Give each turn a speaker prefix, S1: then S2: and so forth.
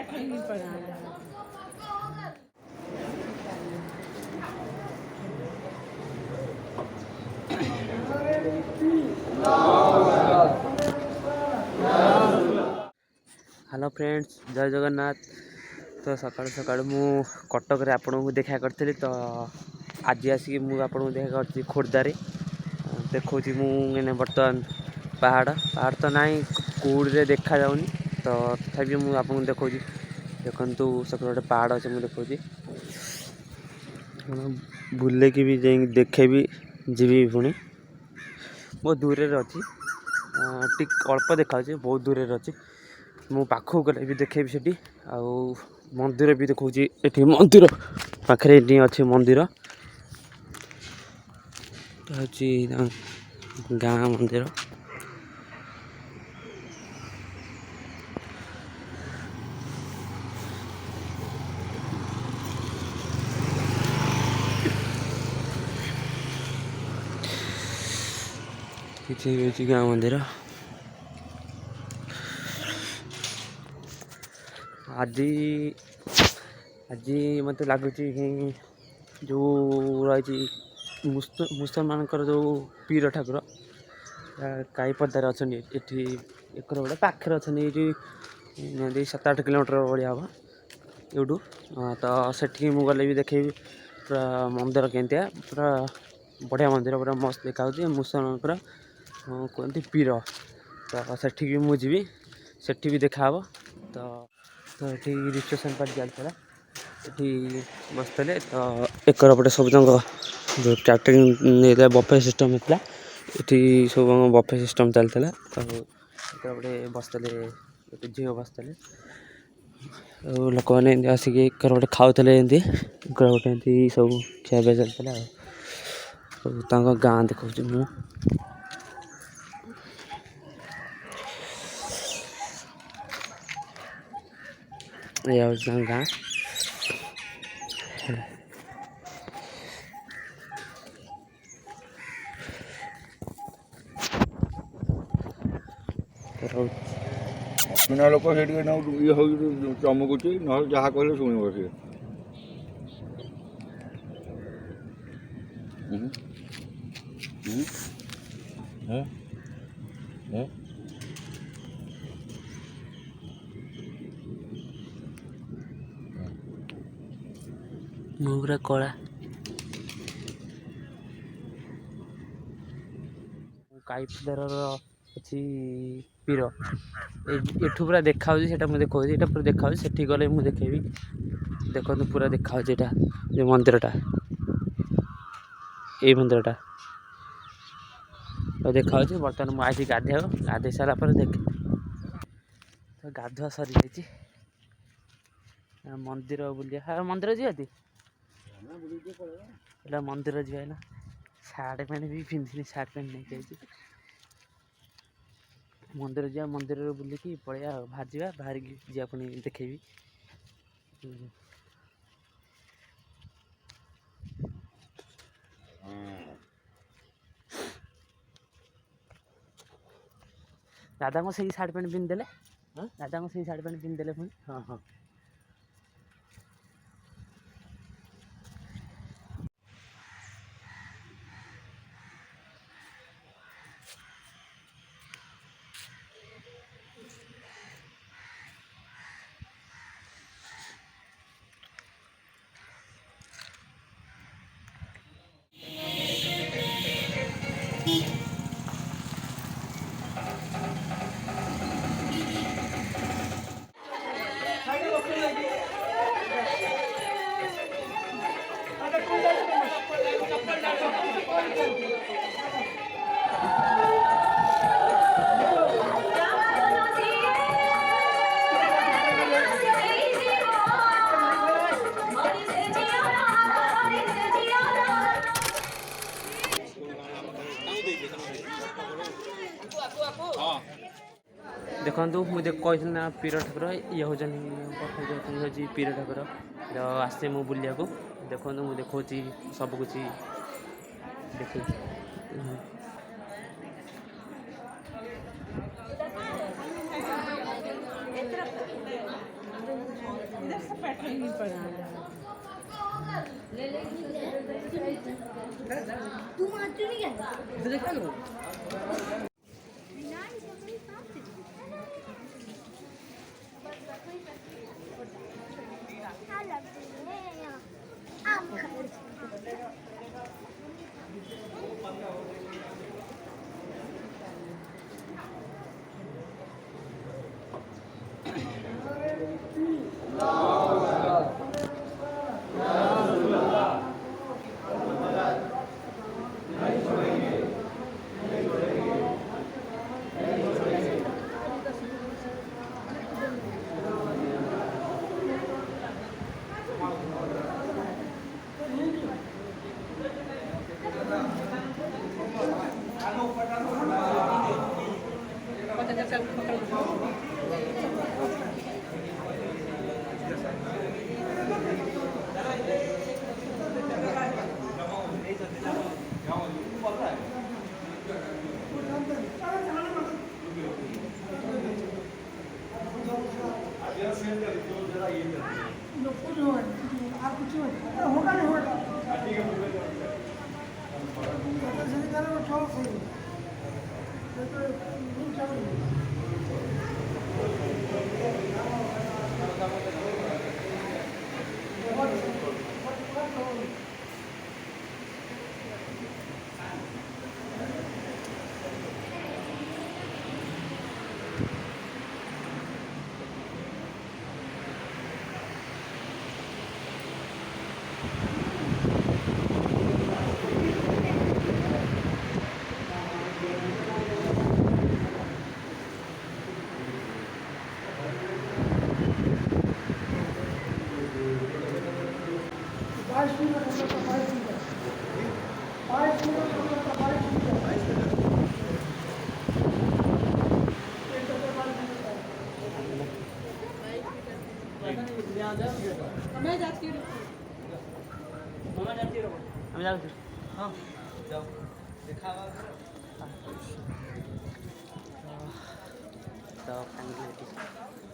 S1: Hello friends, जय जगन्नाथ। तो सकाल सकाल मु कटक रे आपन को देखा करथली। तो आज आसिक मु आपन को देखा करथी खोर्धारे। देखो मु बर्तमान पहाड़ पहाड़ तो नाई कूड़ रे देखा जाउनी। तो तथापि मु आपन देखो देखंतु सकाल गोटे पहाड़ अच्छे मुझे देखो बुले की भी जाई देखे भी जीवी पुणी बहुत दूर रे अच्छी टिक अल्प देखा बहुत दूर रे अच्छी। मु पाखक गले भी देखेबी सेठी आउ मंदिर भी देखो ये मंदिर पाखे अच्छे मंदिर गाँ मंदिर। किसी गाँ मंदिर आज आज मत लगुच जो रही मुसलमान जो पीर ठाकुर कई पदार अच्छा एक गोटे पाखे अच्छा ये 7-8 किलोमीटर भाया हम यूँ। तो सेठी गले भी देखे पूरा मंदिर केमतिया पूरा बढ़िया मंदिर पूरा मस्त देखा मुसलमान कहते पीर। तो सेठी मुझे सेठी भी देखा तो तो ये रिसेप्शन पार्टी चलता ये बसते। तो एक पटे सब जो कैटरिंग बफे सिस्टम होता ये सब बफे सिस्टम चलता। तो गोटे बसते झील बसते लोक मैंने आसिक गोटे खाऊले गोटे सब खिया पिया चलता गाँ देखा मु गाँ।
S2: लोक ये हो चमकुची ना जहाँ कहले शुणव सी
S1: पूरा कला काईपदार अच्छी पीर एठू पूरा देखा मुझे देखा पूरा देखा सेठी गले मुझे देखेबी देखो पूरा देखा जो मंदिरटा ये मंदिरटा देखा बर्तमान मुझे गाधे गाधे सारापर देखे तो गाधुआ सरी जाइए मंदिर बुलिया हाँ मंदिर जी मंदिर जी ना सार्ट पैंट भी पिंधि सार्ट पैंट नहीं जाइए मंदिर जा मंदिर बुलिकी पलैया बाहर जा बाहर जी पुणी देखेबी। दादा को सही सार्ट पैंट पिंधिदेले दादा को सही सार्ट पैंट पिंधिदेले पुणी हाँ हाँ देखो मुझे कही ना पीर ठाकुर ये हूँ पीर ठाकुर आसे मु बुलिया को देखो मुझे देखा सब कुछ देख আমি যাচ্ছি
S2: हाँ जाओ देखा
S1: तो फाइनली